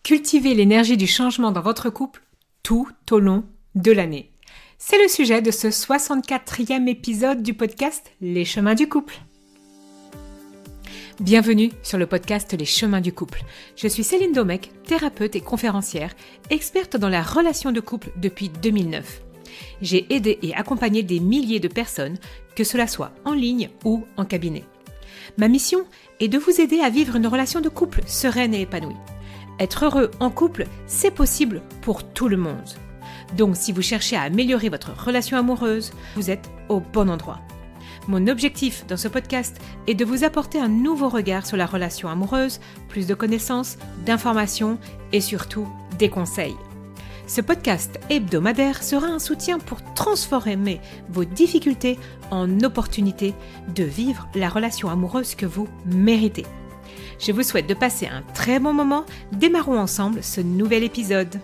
Cultivez l'énergie du changement dans votre couple tout au long de l'année. C'est le sujet de ce 64e épisode du podcast Les chemins du couple. Bienvenue sur le podcast Les chemins du couple. Je suis Céline Domecq, thérapeute et conférencière, experte dans la relation de couple depuis 2009. J'ai aidé et accompagné des milliers de personnes, que cela soit en ligne ou en cabinet. Ma mission est de vous aider à vivre une relation de couple sereine et épanouie. Être heureux en couple, c'est possible pour tout le monde. Donc si vous cherchez à améliorer votre relation amoureuse, vous êtes au bon endroit. Mon objectif dans ce podcast est de vous apporter un nouveau regard sur la relation amoureuse, plus de connaissances, d'informations et surtout des conseils. Ce podcast hebdomadaire sera un soutien pour transformer vos difficultés en opportunités de vivre la relation amoureuse que vous méritez. Je vous souhaite de passer un très bon moment. Démarrons ensemble ce nouvel épisode.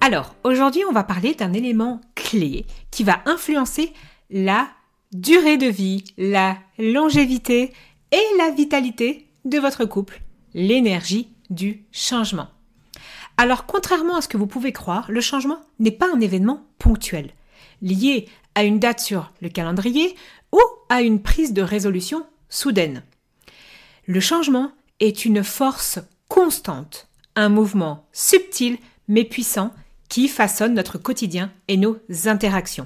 Alors, aujourd'hui, on va parler d'un élément clé qui va influencer la durée de vie, la longévité et la vitalité de votre couple, l'énergie du changement. Alors, contrairement à ce que vous pouvez croire, le changement n'est pas un événement ponctuel, lié à une date sur le calendrier ou à une prise de résolution soudaine. Le changement est une force constante, un mouvement subtil mais puissant qui façonne notre quotidien et nos interactions.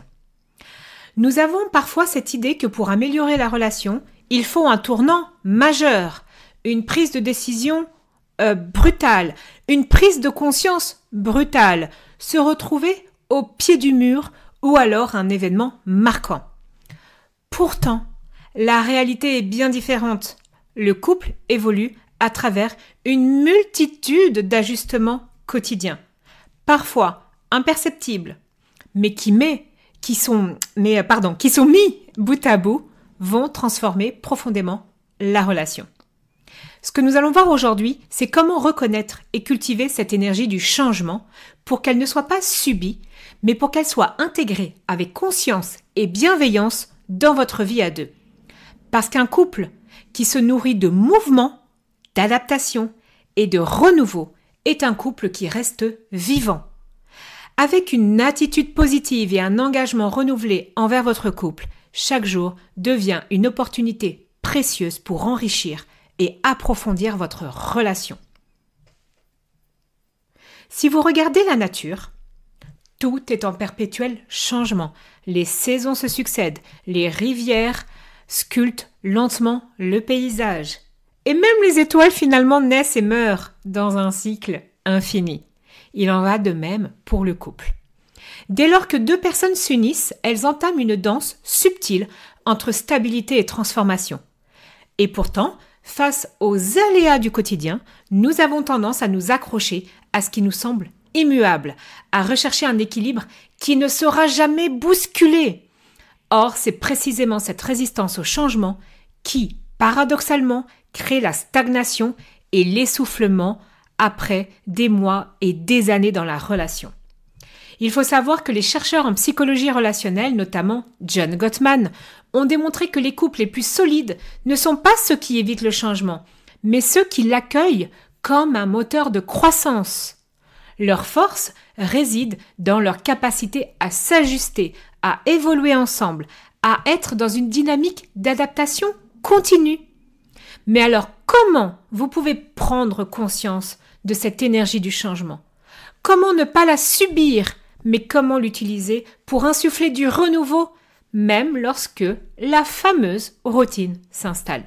Nous avons parfois cette idée que pour améliorer la relation, il faut un tournant majeur, une prise de décision brutale, une prise de conscience brutale, se retrouver au pied du mur ou alors un événement marquant. Pourtant, la réalité est bien différente. Le couple évolue à travers une multitude d'ajustements quotidiens, parfois imperceptibles, mais qui sont mis bout à bout, vont transformer profondément la relation. Ce que nous allons voir aujourd'hui, c'est comment reconnaître et cultiver cette énergie du changement pour qu'elle ne soit pas subie, mais pour qu'elle soit intégrée avec conscience et bienveillance dans votre vie à deux. Parce qu'un couple qui se nourrit de mouvement, d'adaptation et de renouveau est un couple qui reste vivant. Avec une attitude positive et un engagement renouvelé envers votre couple, chaque jour devient une opportunité précieuse pour enrichir et approfondir votre relation. Si vous regardez la nature, tout est en perpétuel changement. Les saisons se succèdent, les rivières sculptent lentement le paysage. Et même les étoiles finalement naissent et meurent dans un cycle infini. Il en va de même pour le couple. Dès lors que deux personnes s'unissent, elles entament une danse subtile entre stabilité et transformation. Et pourtant, face aux aléas du quotidien, nous avons tendance à nous accrocher à ce qui nous semble immuable, à rechercher un équilibre qui ne sera jamais bousculé. Or, c'est précisément cette résistance au changement qui, paradoxalement, crée la stagnation et l'essoufflement après des mois et des années dans la relation. Il faut savoir que les chercheurs en psychologie relationnelle, notamment John Gottman, ont démontré que les couples les plus solides ne sont pas ceux qui évitent le changement, mais ceux qui l'accueillent comme un moteur de croissance. Leur force réside dans leur capacité à s'ajuster, à évoluer ensemble, à être dans une dynamique d'adaptation continue. Mais alors, comment vous pouvez prendre conscience de cette énergie du changement? Comment ne pas la subir, mais comment l'utiliser pour insuffler du renouveau, même lorsque la fameuse routine s'installe?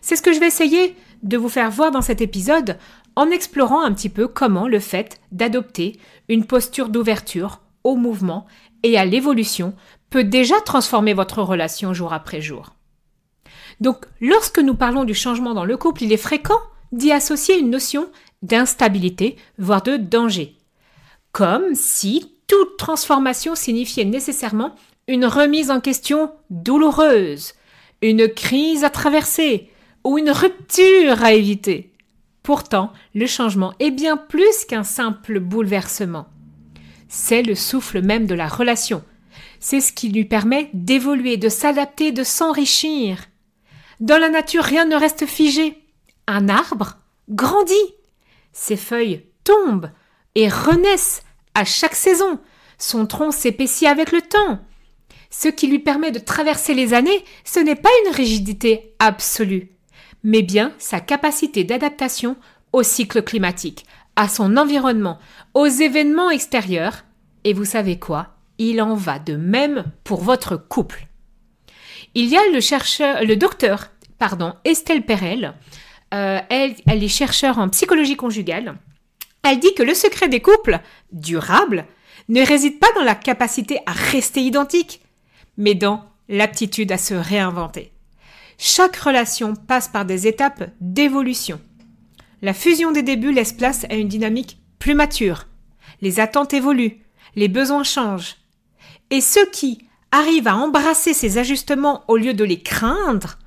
C'est ce que je vais essayer de vous faire voir dans cet épisode en explorant un petit peu comment le fait d'adopter une posture d'ouverture au mouvement et à l'évolution peut déjà transformer votre relation jour après jour. Donc, lorsque nous parlons du changement dans le couple, il est fréquent d'y associer une notion d'instabilité, voire de danger. Comme si toute transformation signifiait nécessairement une remise en question douloureuse, une crise à traverser ou une rupture à éviter. Pourtant, le changement est bien plus qu'un simple bouleversement. C'est le souffle même de la relation. C'est ce qui lui permet d'évoluer, de s'adapter, de s'enrichir. Dans la nature, rien ne reste figé. Un arbre grandit, Ses feuilles tombent et renaissent à chaque saison. Son tronc s'épaissit avec le temps. Ce qui lui permet de traverser les années, ce n'est pas une rigidité absolue, mais bien sa capacité d'adaptation au cycle climatique, à son environnement, aux événements extérieurs. Et vous savez quoi? Il en va de même pour votre couple. Il y a le docteur Estelle Perel. Elle est chercheure en psychologie conjugale. Elle dit que le secret des couples durables ne réside pas dans la capacité à rester identique, mais dans l'aptitude à se réinventer. Chaque relation passe par des étapes d'évolution. La fusion des débuts laisse place à une dynamique plus mature. Les attentes évoluent, les besoins changent. Et ceux qui arrivent à embrasser ces ajustements au lieu de les craindre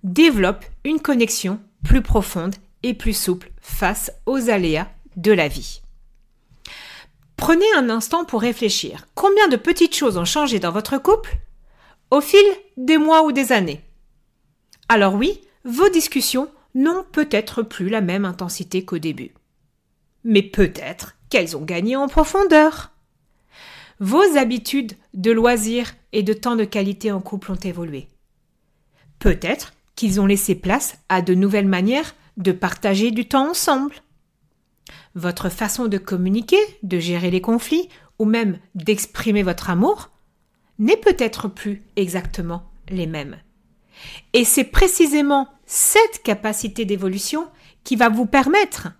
développent une connexion plus profonde et plus souple face aux aléas de la vie. Prenez un instant pour réfléchir. Combien de petites choses ont changé dans votre couple au fil des mois ou des années? Alors oui, vos discussions n'ont peut-être plus la même intensité qu'au début. Mais peut-être qu'elles ont gagné en profondeur. Vos habitudes de loisirs et de temps de qualité en couple ont évolué. Peut-être qu'ils ont laissé place à de nouvelles manières de partager du temps ensemble. Votre façon de communiquer, de gérer les conflits ou même d'exprimer votre amour n'est peut-être plus exactement les mêmes. Et c'est précisément cette capacité d'évolution qui va vous permettre,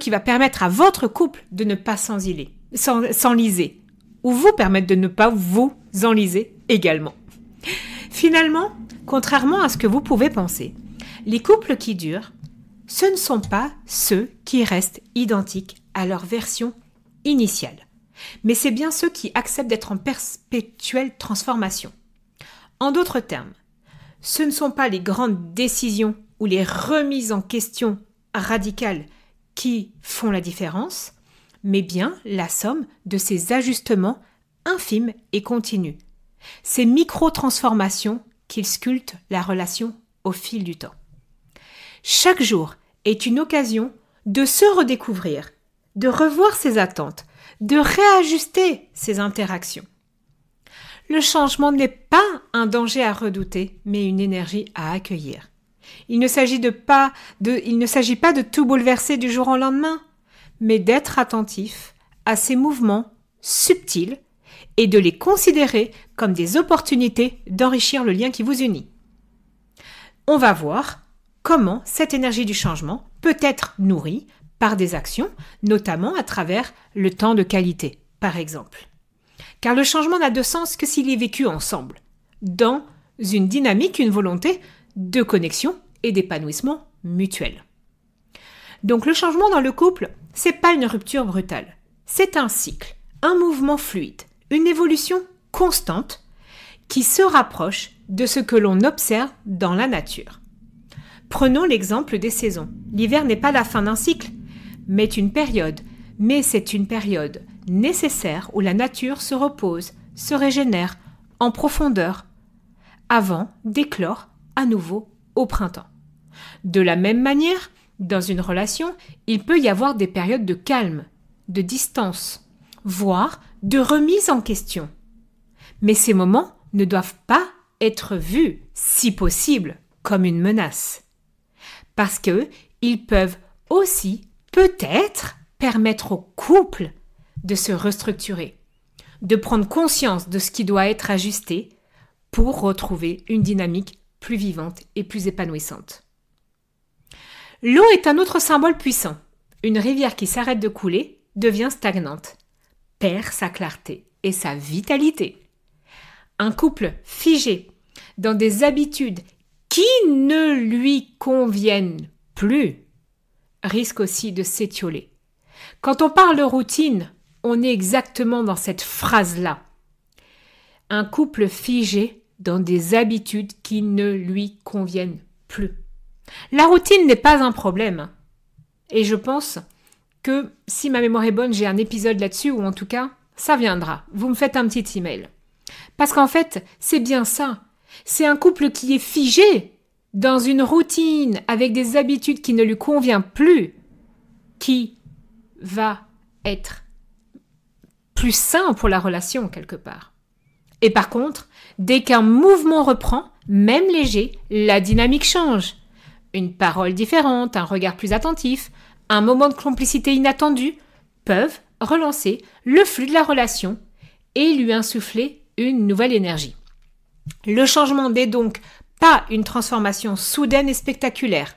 qui va permettre à votre couple de ne pas s'enliser, ou vous permettre de ne pas vous enliser également. Finalement, contrairement à ce que vous pouvez penser, les couples qui durent, ce ne sont pas ceux qui restent identiques à leur version initiale, mais c'est bien ceux qui acceptent d'être en perpétuelle transformation. En d'autres termes, ce ne sont pas les grandes décisions ou les remises en question radicales qui font la différence, mais bien la somme de ces ajustements infimes et continus, ces micro-transformations qui sculptent la relation au fil du temps. Chaque jour est une occasion de se redécouvrir, de revoir ses attentes, de réajuster ses interactions. Le changement n'est pas un danger à redouter, mais une énergie à accueillir. Il ne s'agit pas de tout bouleverser du jour au lendemain, mais d'être attentif à ces mouvements subtils et de les considérer comme des opportunités d'enrichir le lien qui vous unit. On va voir comment cette énergie du changement peut être nourrie par des actions, notamment à travers le temps de qualité, par exemple. Car le changement n'a de sens que s'il est vécu ensemble, dans une dynamique, une volonté de connexion et d'épanouissement mutuel. Donc le changement dans le couple, c'est pas une rupture brutale, c'est un cycle, un mouvement fluide, une évolution constante qui se rapproche de ce que l'on observe dans la nature. Prenons l'exemple des saisons. L'hiver n'est pas la fin d'un cycle, mais c'est une période nécessaire où la nature se repose, se régénère en profondeur, avant d'éclore à nouveau au printemps. De la même manière, dans une relation, il peut y avoir des périodes de calme, de distance, voire de remise en question. Mais ces moments ne doivent pas être vus, si possible, comme une menace. Parce qu'ils peuvent aussi, peut-être, permettre au couple de se restructurer, de prendre conscience de ce qui doit être ajusté pour retrouver une dynamique plus vivante et plus épanouissante. L'eau est un autre symbole puissant. Une rivière qui s'arrête de couler devient stagnante, perd sa clarté et sa vitalité. Un couple figé dans des habitudes qui ne lui conviennent plus risque aussi de s'étioler. Quand on parle de routine, on est exactement dans cette phrase-là. Un couple figé dans des habitudes qui ne lui conviennent plus. La routine n'est pas un problème. Et je pense que, si ma mémoire est bonne, j'ai un épisode là-dessus, ou en tout cas, ça viendra. Vous me faites un petit email. Parce qu'en fait, c'est bien ça. C'est un couple qui est figé dans une routine avec des habitudes qui ne lui conviennent plus. qui va être plus sain pour la relation quelque part. Et par contre, dès qu'un mouvement reprend, même léger, la dynamique change. Une parole différente, un regard plus attentif, un moment de complicité inattendu peuvent relancer le flux de la relation et lui insuffler une nouvelle énergie. Le changement n'est donc pas une transformation soudaine et spectaculaire.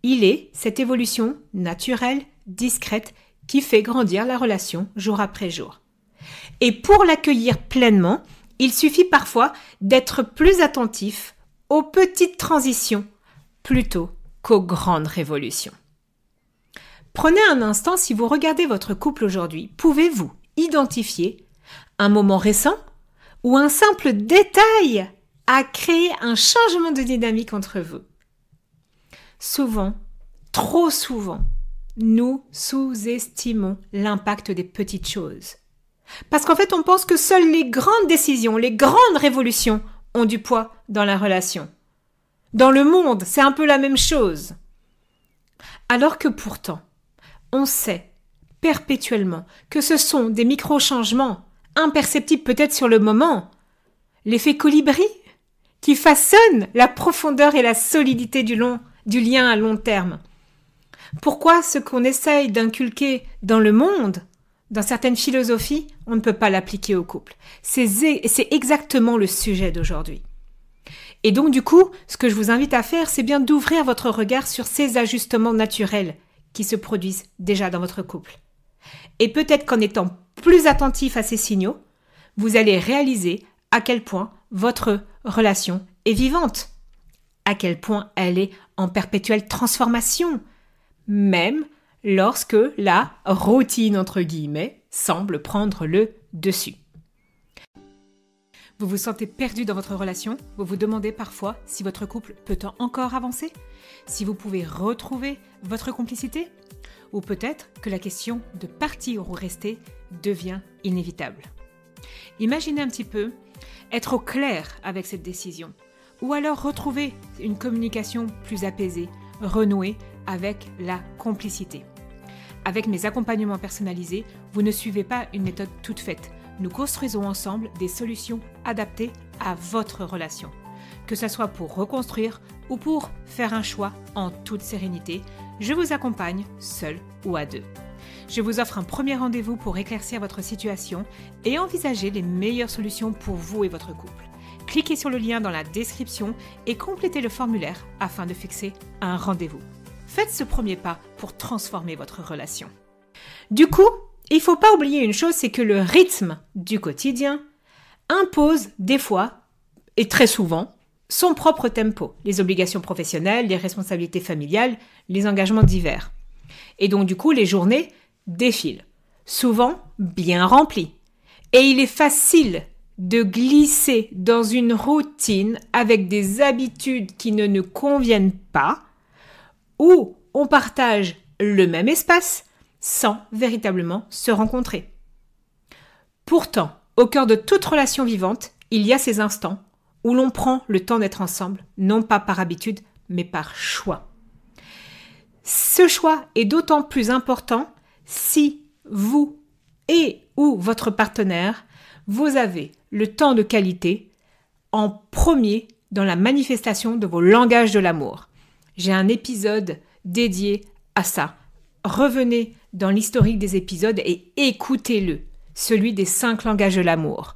Il est cette évolution naturelle, discrète, qui fait grandir la relation jour après jour. Et pour l'accueillir pleinement, il suffit parfois d'être plus attentif aux petites transitions plutôt qu'aux grandes révolutions. Prenez un instant, si vous regardez votre couple aujourd'hui, pouvez-vous identifier un moment récent ou un simple détail a créé un changement de dynamique entre vous? Souvent, trop souvent, nous sous-estimons l'impact des petites choses. Parce qu'en fait, on pense que seules les grandes décisions, les grandes révolutions ont du poids dans la relation. Dans le monde, c'est un peu la même chose. Alors que pourtant, on sait perpétuellement que ce sont des micro-changements, imperceptibles peut-être sur le moment, l'effet colibri, qui façonne la profondeur et la solidité du lien à long terme. Pourquoi ce qu'on essaye d'inculquer dans le monde, dans certaines philosophies, on ne peut pas l'appliquer au couple? C'est exactement le sujet d'aujourd'hui. Et donc du coup, ce que je vous invite à faire, c'est bien d'ouvrir votre regard sur ces ajustements naturels qui se produisent déjà dans votre couple. Et peut-être qu'en étant plus attentif à ces signaux, vous allez réaliser à quel point votre relation est vivante, à quel point elle est en perpétuelle transformation, même lorsque la routine, entre guillemets, semble prendre le dessus. Vous vous sentez perdu dans votre relation? Vous vous demandez parfois si votre couple peut encore avancer? Si vous pouvez retrouver votre complicité? Ou peut-être que la question de partir ou rester devient inévitable. Imaginez un petit peu être au clair avec cette décision, ou alors retrouver une communication plus apaisée, renouer avec la complicité. Avec mes accompagnements personnalisés, vous ne suivez pas une méthode toute faite. Nous construisons ensemble des solutions adaptées à votre relation, que ce soit pour reconstruire ou pour faire un choix en toute sérénité. Je vous accompagne seul ou à deux. Je vous offre un premier rendez-vous pour éclaircir votre situation et envisager les meilleures solutions pour vous et votre couple. Cliquez sur le lien dans la description et complétez le formulaire afin de fixer un rendez-vous. Faites ce premier pas pour transformer votre relation. Du coup, il ne faut pas oublier une chose, c'est que le rythme du quotidien impose des fois, et très souvent, son propre tempo. Les obligations professionnelles, les responsabilités familiales, les engagements divers. Et donc du coup, les journées défilent, souvent bien remplies. Et il est facile de glisser dans une routine avec des habitudes qui ne nous conviennent pas, où on partage le même espace sans véritablement se rencontrer. Pourtant, au cœur de toute relation vivante, il y a ces instants où l'on prend le temps d'être ensemble, non pas par habitude, mais par choix. Ce choix est d'autant plus important si vous et ou votre partenaire, vous avez le temps de qualité en premier dans la manifestation de vos langages de l'amour. J'ai un épisode dédié à ça. Revenez dans l'historique des épisodes et écoutez-le, celui des 5 langages de l'amour.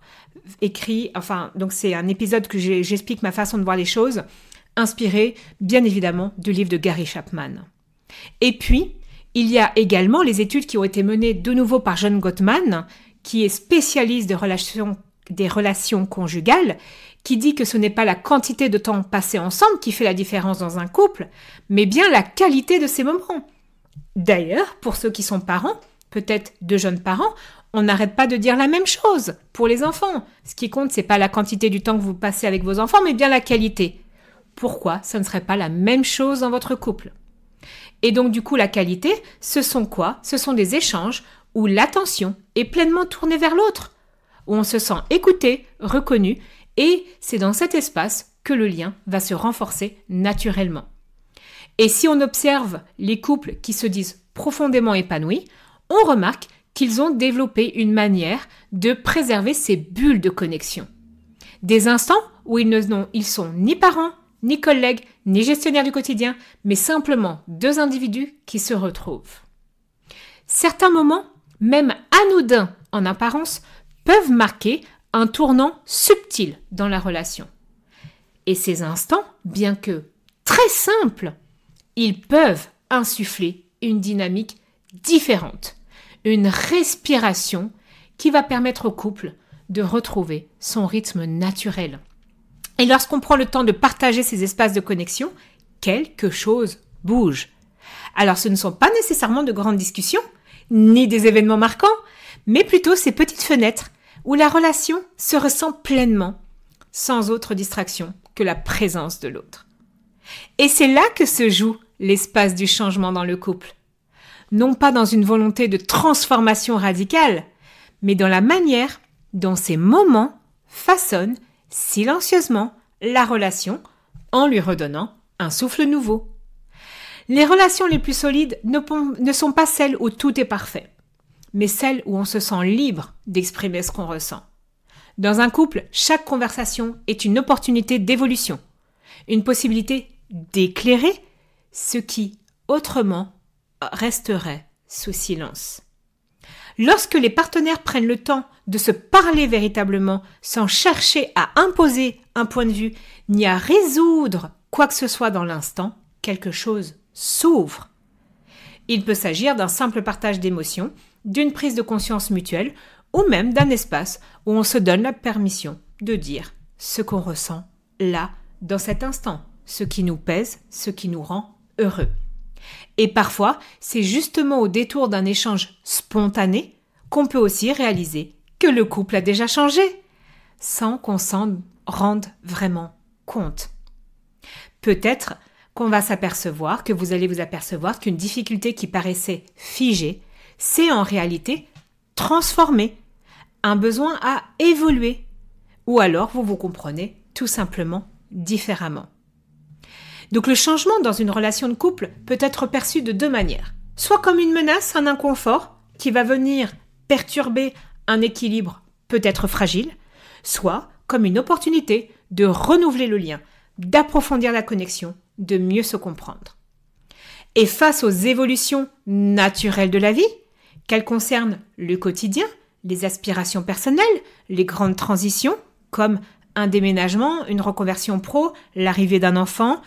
Donc c'est un épisode que j'explique ma façon de voir les choses, inspiré bien évidemment du livre de Gary Chapman. Et puis, il y a également les études qui ont été menées de nouveau par John Gottman, qui est spécialiste des relations conjugales, qui dit que ce n'est pas la quantité de temps passé ensemble qui fait la différence dans un couple, mais bien la qualité de ces moments. D'ailleurs, pour ceux qui sont parents, peut-être de jeunes parents, on n'arrête pas de dire la même chose pour les enfants. Ce qui compte, c'est pas la quantité du temps que vous passez avec vos enfants, mais bien la qualité. Pourquoi ce ne serait pas la même chose dans votre couple? Et donc, du coup, la qualité, ce sont quoi? Ce sont des échanges où l'attention est pleinement tournée vers l'autre, où on se sent écouté, reconnu, et c'est dans cet espace que le lien va se renforcer naturellement. Et si on observe les couples qui se disent profondément épanouis, on remarque qu'ils ont développé une manière de préserver ces bulles de connexion. Des instants où ils sont ni parents, ni collègues, ni gestionnaires du quotidien, mais simplement deux individus qui se retrouvent. Certains moments, même anodins en apparence, peuvent marquer un tournant subtil dans la relation. Et ces instants, bien que très simples, ils peuvent insuffler une dynamique différente, une respiration qui va permettre au couple de retrouver son rythme naturel. Et lorsqu'on prend le temps de partager ces espaces de connexion, quelque chose bouge. Alors ce ne sont pas nécessairement de grandes discussions, ni des événements marquants, mais plutôt ces petites fenêtres où la relation se ressent pleinement, sans autre distraction que la présence de l'autre. Et c'est là que se joue l'espace du changement dans le couple. Non pas dans une volonté de transformation radicale, mais dans la manière dont ces moments façonnent silencieusement la relation en lui redonnant un souffle nouveau. Les relations les plus solides ne sont pas celles où tout est parfait, mais celles où on se sent libre d'exprimer ce qu'on ressent. Dans un couple, chaque conversation est une opportunité d'évolution, une possibilité d'éclairer ce qui, autrement, resterait sous silence. Lorsque les partenaires prennent le temps de se parler véritablement sans chercher à imposer un point de vue ni à résoudre quoi que ce soit dans l'instant, quelque chose s'ouvre. Il peut s'agir d'un simple partage d'émotions, d'une prise de conscience mutuelle ou même d'un espace où on se donne la permission de dire ce qu'on ressent là, dans cet instant, ce qui nous pèse, ce qui nous rend heureux. Et parfois, c'est justement au détour d'un échange spontané qu'on peut aussi réaliser que le couple a déjà changé, sans qu'on s'en rende vraiment compte. Peut-être qu'on va s'apercevoir, que vous allez vous apercevoir qu'une difficulté qui paraissait figée, c'est en réalité transformée, un besoin à évoluer, ou alors vous vous comprenez tout simplement différemment. Donc le changement dans une relation de couple peut être perçu de deux manières. Soit comme une menace, un inconfort qui va venir perturber un équilibre peut-être fragile, soit comme une opportunité de renouveler le lien, d'approfondir la connexion, de mieux se comprendre. Et face aux évolutions naturelles de la vie, qu'elles concernent le quotidien, les aspirations personnelles, les grandes transitions, comme un déménagement, une reconversion pro, l'arrivée d'un enfant,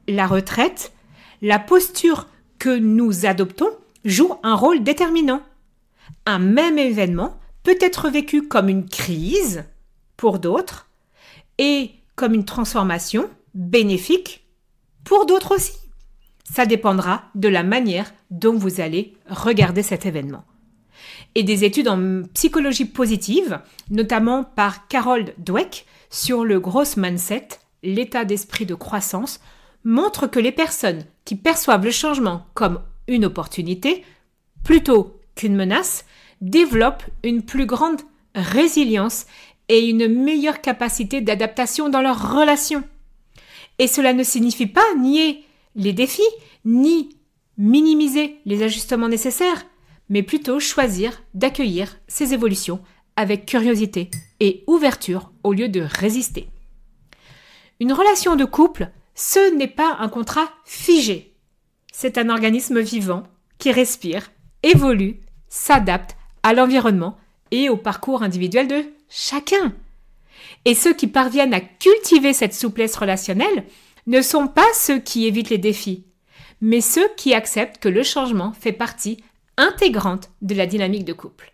la retraite, la posture que nous adoptons joue un rôle déterminant. Un même événement peut être vécu comme une crise pour d'autres et comme une transformation bénéfique pour d'autres aussi. Ça dépendra de la manière dont vous allez regarder cet événement. Et des études en psychologie positive, notamment par Carol Dweck, sur le growth mindset, l'état d'esprit de croissance, montrent que les personnes qui perçoivent le changement comme une opportunité, plutôt qu'une menace, développent une plus grande résilience et une meilleure capacité d'adaptation dans leurs relations. Et cela ne signifie pas nier les défis, ni minimiser les ajustements nécessaires, mais plutôt choisir d'accueillir ces évolutions avec curiosité et ouverture au lieu de résister. Une relation de couple, ce n'est pas un contrat figé. C'est un organisme vivant qui respire, évolue, s'adapte à l'environnement et au parcours individuel de chacun. Et ceux qui parviennent à cultiver cette souplesse relationnelle ne sont pas ceux qui évitent les défis, mais ceux qui acceptent que le changement fait partie intégrante de la dynamique de couple.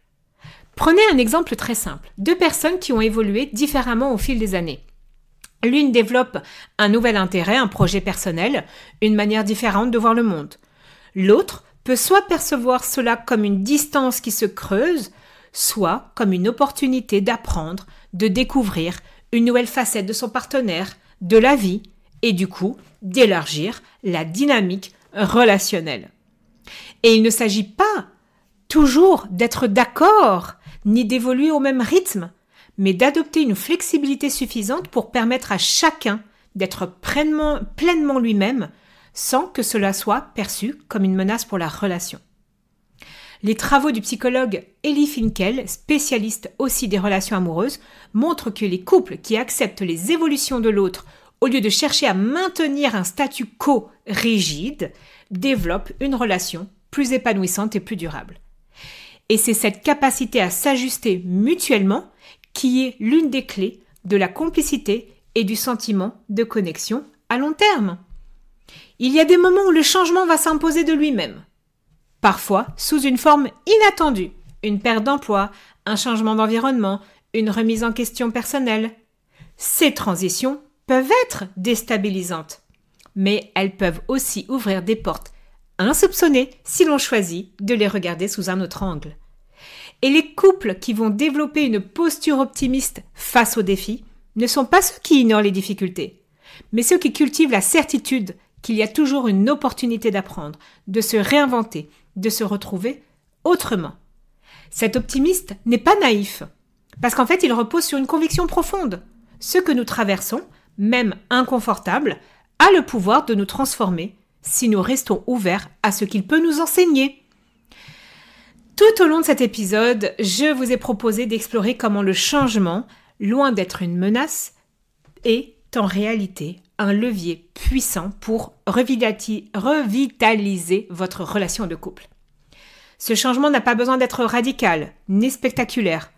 Prenez un exemple très simple. Deux personnes qui ont évolué différemment au fil des années. L'une développe un nouvel intérêt, un projet personnel, une manière différente de voir le monde. L'autre peut soit percevoir cela comme une distance qui se creuse, soit comme une opportunité d'apprendre, de découvrir une nouvelle facette de son partenaire, de la vie, et du coup d'élargir la dynamique relationnelle. Et il ne s'agit pas toujours d'être d'accord, ni d'évoluer au même rythme, mais d'adopter une flexibilité suffisante pour permettre à chacun d'être pleinement lui-même, sans que cela soit perçu comme une menace pour la relation. Les travaux du psychologue Ellie Finkel, spécialiste aussi des relations amoureuses, montrent que les couples qui acceptent les évolutions de l'autre au lieu de chercher à maintenir un statu quo rigide, développent une relation plus épanouissante et plus durable. Et c'est cette capacité à s'ajuster mutuellement qui est l'une des clés de la complicité et du sentiment de connexion à long terme. Il y a des moments où le changement va s'imposer de lui-même. Parfois sous une forme inattendue, une perte d'emploi, un changement d'environnement, une remise en question personnelle. Ces transitions peuvent être déstabilisantes, mais elles peuvent aussi ouvrir des portes insoupçonnées si l'on choisit de les regarder sous un autre angle. Et les couples qui vont développer une posture optimiste face aux défis ne sont pas ceux qui ignorent les difficultés, mais ceux qui cultivent la certitude qu'il y a toujours une opportunité d'apprendre, de se réinventer, de se retrouver autrement. Cet optimiste n'est pas naïf, parce qu'en fait il repose sur une conviction profonde. Ce que nous traversons, même inconfortable, a le pouvoir de nous transformer si nous restons ouverts à ce qu'il peut nous enseigner. Tout au long de cet épisode, je vous ai proposé d'explorer comment le changement, loin d'être une menace, est en réalité un levier puissant pour revitaliser votre relation de couple. Ce changement n'a pas besoin d'être radical ni spectaculaire.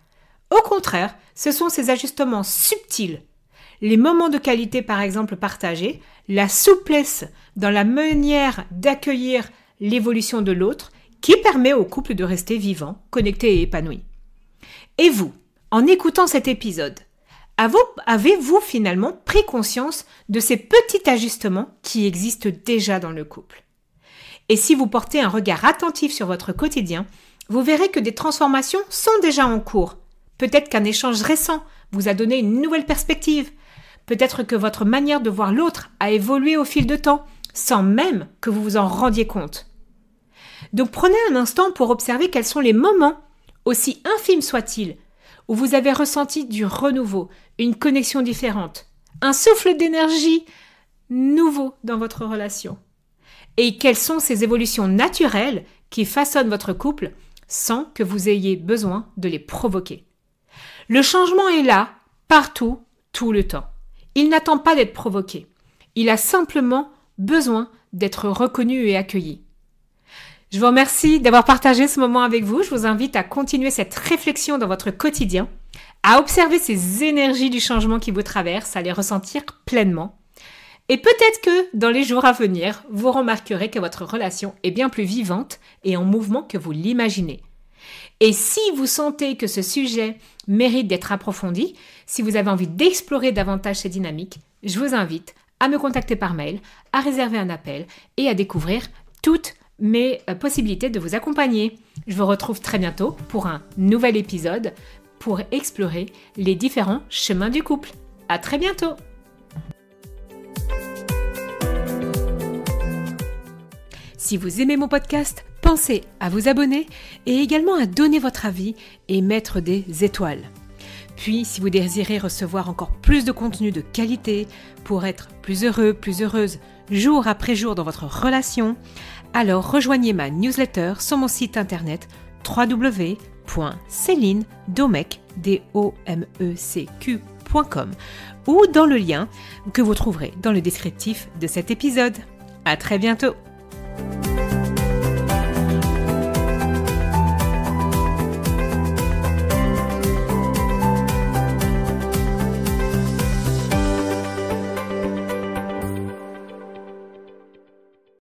Au contraire, ce sont ces ajustements subtils, les moments de qualité par exemple partagés, la souplesse dans la manière d'accueillir l'évolution de l'autre qui permet au couple de rester vivant, connecté et épanoui. Et vous, en écoutant cet épisode, avez-vous finalement pris conscience de ces petits ajustements qui existent déjà dans le couple? Et si vous portez un regard attentif sur votre quotidien, vous verrez que des transformations sont déjà en cours. Peut-être qu'un échange récent vous a donné une nouvelle perspective. Peut-être que votre manière de voir l'autre a évolué au fil de temps, sans même que vous vous en rendiez compte. Donc prenez un instant pour observer quels sont les moments, aussi infimes soient-ils, où vous avez ressenti du renouveau, une connexion différente, un souffle d'énergie nouveau dans votre relation. Et quelles sont ces évolutions naturelles qui façonnent votre couple sans que vous ayez besoin de les provoquer. Le changement est là, partout, tout le temps. Il n'attend pas d'être provoqué. Il a simplement besoin d'être reconnu et accueilli. Je vous remercie d'avoir partagé ce moment avec vous. Je vous invite à continuer cette réflexion dans votre quotidien, à observer ces énergies du changement qui vous traversent, à les ressentir pleinement. Et peut-être que dans les jours à venir, vous remarquerez que votre relation est bien plus vivante et en mouvement que vous l'imaginez. Et si vous sentez que ce sujet mérite d'être approfondi, si vous avez envie d'explorer davantage ces dynamiques, je vous invite à me contacter par mail, à réserver un appel et à découvrir toutes mes possibilités de vous accompagner. Je vous retrouve très bientôt pour un nouvel épisode pour explorer les différents chemins du couple. À très bientôt! Si vous aimez mon podcast, pensez à vous abonner et également à donner votre avis et mettre des étoiles. Puis, si vous désirez recevoir encore plus de contenu de qualité pour être plus heureux, plus heureuse, jour après jour dans votre relation, alors rejoignez ma newsletter sur mon site internet www.celinedomec.com ou dans le lien que vous trouverez dans le descriptif de cet épisode. À très bientôt!